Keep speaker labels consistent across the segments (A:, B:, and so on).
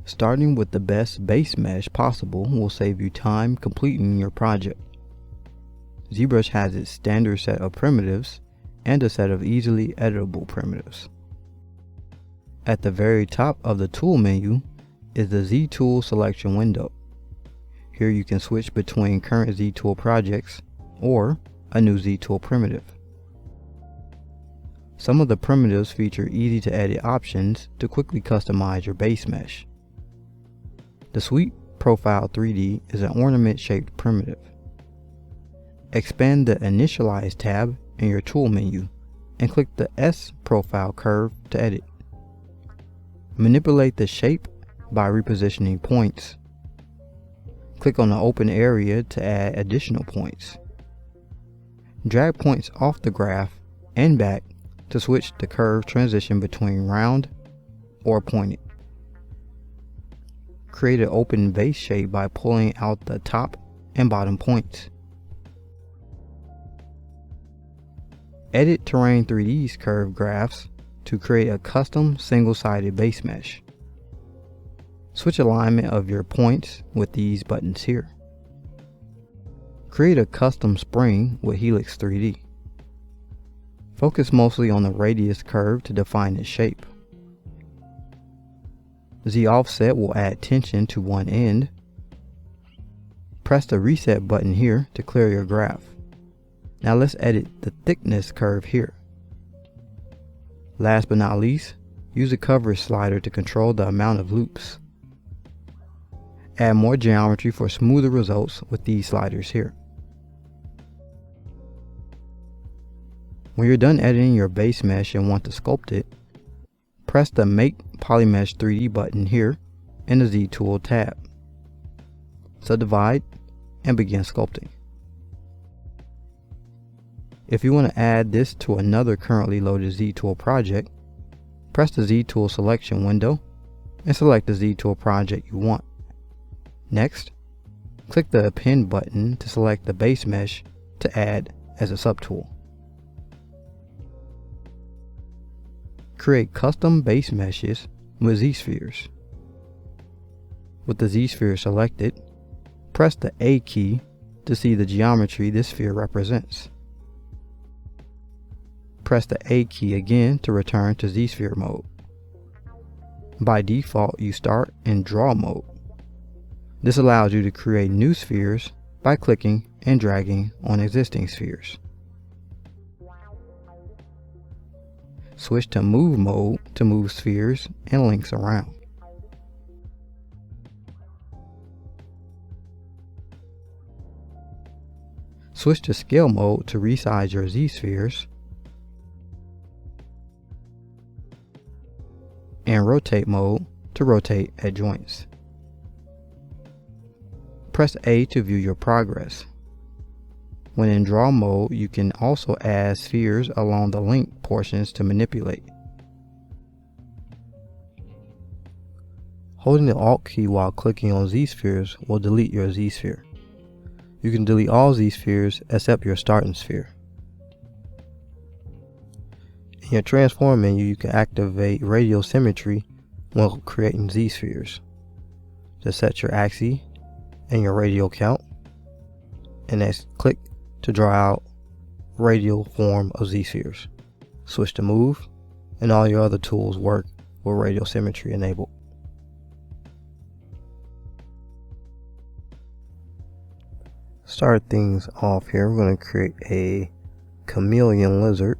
A: Starting with the best base mesh possible will save you time completing your project. ZBrush has its standard set of primitives and a set of easily editable primitives. At the very top of the tool menu is the Ztools selection window. Here you can switch between current Ztool projects or a new Ztool primitive. Some of the primitives feature easy to edit options to quickly customize your base mesh. The Sweep Profile 3D is an ornament shaped primitive. Expand the Initialize tab in your tool menu and click the S profile curve to edit. Manipulate the shape by repositioning points. Click on the open area to add additional points. Drag points off the graph and back to switch the curve transition between round or pointed. Create an open base shape by pulling out the top and bottom points. Edit Terrain 3D's curve graphs to create a custom single-sided base mesh. Switch alignment of your points with these buttons here. Create a custom spring with Helix 3D. Focus mostly on the radius curve to define its shape. Z offset will add tension to one end. Press the reset button here to clear your graph. Now let's edit the thickness curve here. Last but not least, use the coverage slider to control the amount of loops. Add more geometry for smoother results with these sliders here. When you're done editing your base mesh and want to sculpt it, press the Make Polymesh 3D button here in the Ztools tab. Subdivide and begin sculpting. If you want to add this to another currently loaded Ztools project, press the Ztools selection window and select the Ztools project you want. Next, click the Append button to select the base mesh to add as a subtool. Create custom base meshes with ZSpheres. With the ZSphere selected, press the A key to see the geometry this sphere represents. Press the A key again to return to ZSphere mode. By default, you start in draw mode. This allows you to create new spheres by clicking and dragging on existing spheres. Switch to move mode to move spheres and links around. Switch to scale mode to resize your ZSpheres. And rotate mode to rotate at joints. Press A to view your progress. When in draw mode, you can also add spheres along the link portions to manipulate. Holding the Alt key while clicking on ZSpheres will delete your ZSphere. You can delete all ZSpheres except your starting sphere. In your transform menu, you can activate radial symmetry when creating ZSpheres. Just set your axis and your radial count, and next click to draw out radial form of ZSpheres. Switch to move, and all your other tools work with radial symmetry enabled. Start things off here. We're going to create a chameleon lizard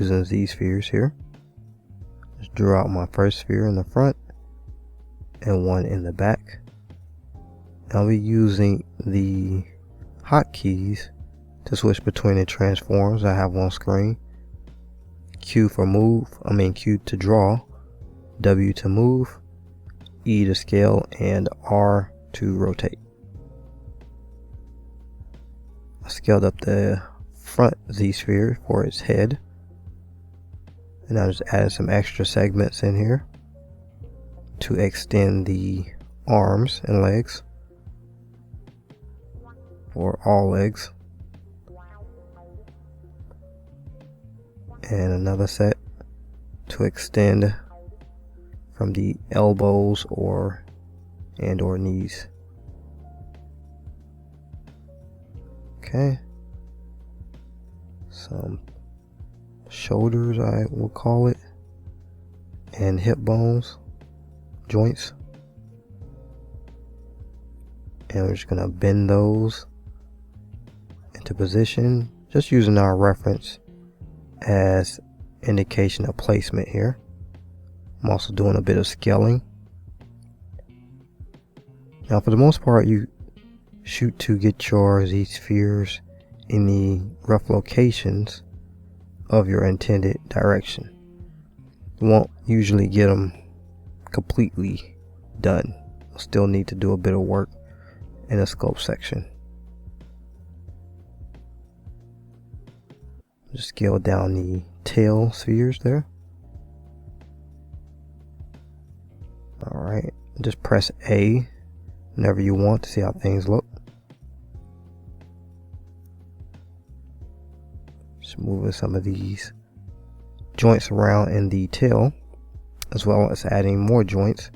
A: using ZSpheres here. Just draw out my first sphere in the front and one in the back. I'll be using the hotkeys to switch between the transforms I have on screen. Q for move, Q to draw, W to move, E to scale, and R to rotate. I scaled up the front Z-sphere for its head, and I just added some extra segments in here to extend the arms and legs, or all legs, and another set to extend from the elbows or and or knees. Okay. Some shoulders, I will call it, and hip bones, joints. And we're just gonna bend those into position, just using our reference as indication of placement here. I'm also doing a bit of scaling. Now for the most part, you shoot to get your ZSpheres in the rough locations of your intended direction. You won't usually get them completely done. You'll still need to do a bit of work in the scope section. Just scale down the tail spheres there. Alright, just press A whenever you want to see how things look. Just moving some of these joints around in the tail, as well as adding more joints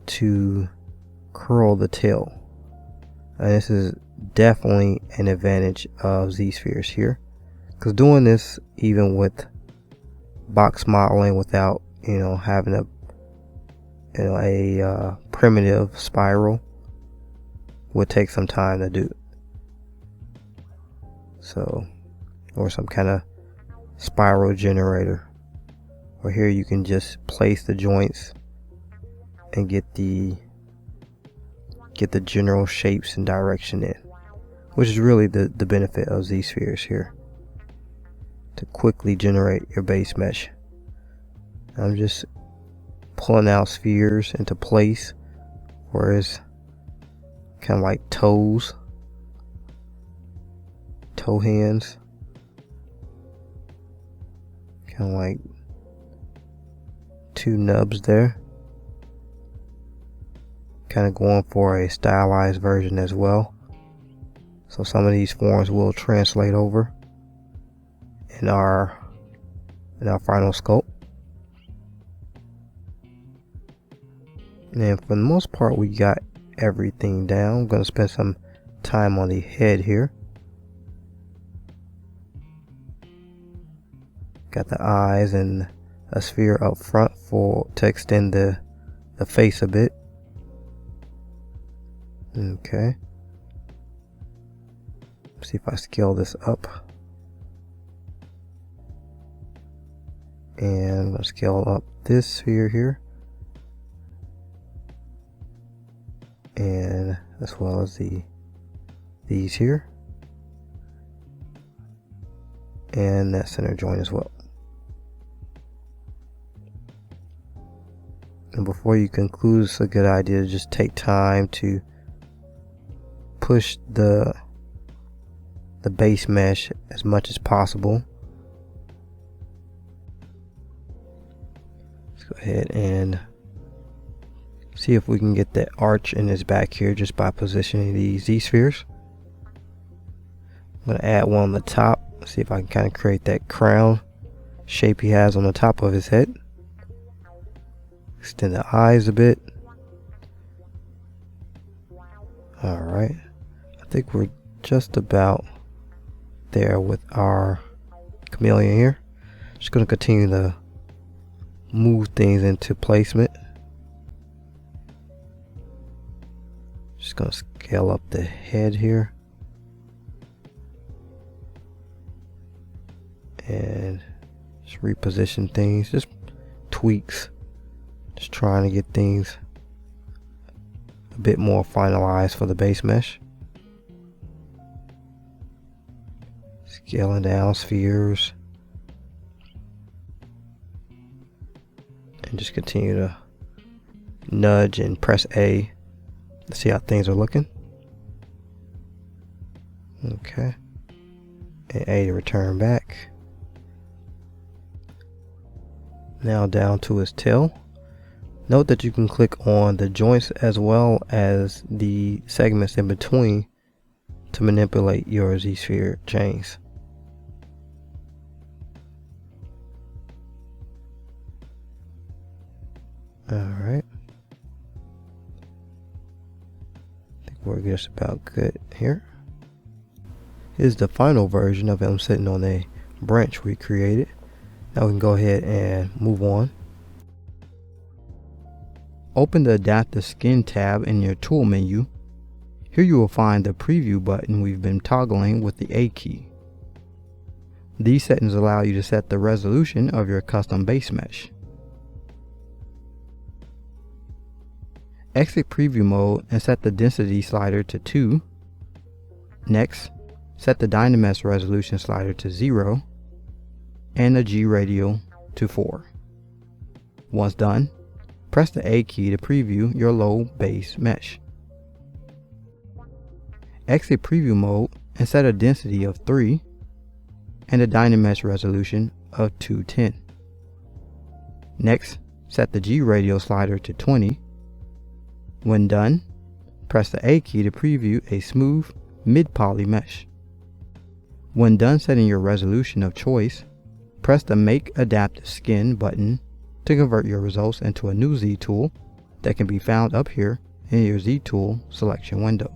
A: to curl the tail. And this is definitely an advantage of ZSpheres here, because doing this even with box modeling without having a primitive spiral would take some time to do. So, or some kind of spiral generator, or here you can just place the joints and get the general shapes and direction in, which is really the benefit of ZSpheres here, to quickly generate your base mesh. I'm just pulling out spheres into place where it's kind of like toe hands, kind of like two nubs there. Kind of going for a stylized version as well, so some of these forms will translate over in our final sculpt. And for the most part, we got everything down. I'm going to spend some time on the head here. Got the eyes and a sphere up front to extend the face a bit. Okay. See if I scale this up. And I'm going to scale up this sphere here. And as well as these here. And that center joint as well. And before you conclude, it's a good idea to just take time to push the base mesh as much as possible. Let's go ahead and see if we can get that arch in his back here just by positioning these ZSpheres. I'm going to add one on the top, see if I can kind of create that crown shape he has on the top of his head. Extend the eyes a bit. Alright, I think we're just about there with our chameleon here. Just going to continue to move things into placement. Just going to scale up the head here. And just reposition things, just tweaks. Just trying to get things a bit more finalized for the base mesh. Scaling down spheres. And just continue to nudge and press A to see how things are looking. Okay. And A to return back. Now down to his tail. Note that you can click on the joints as well as the segments in between to manipulate your ZSphere chains. Alright. We're just about good here. Here's the final version of him sitting on a branch we created. Now we can go ahead and move on. Open the Adaptive Skin tab in your tool menu. Here you will find the preview button we've been toggling with the A key. These settings allow you to set the resolution of your custom base mesh. Exit preview mode and set the density slider to 2. Next, set the Dynamesh resolution slider to 0 and the G radial to 4. Once done, press the A key to preview your low base mesh. Exit preview mode and set a density of 3 and a Dynamesh resolution of 210. Next, set the G radial slider to 20. When done, press the A key to preview a smooth mid-poly mesh. When done setting your resolution of choice, press the Make Adaptive Skin button to convert your results into a new Z tool that can be found up here in your Z tool selection window.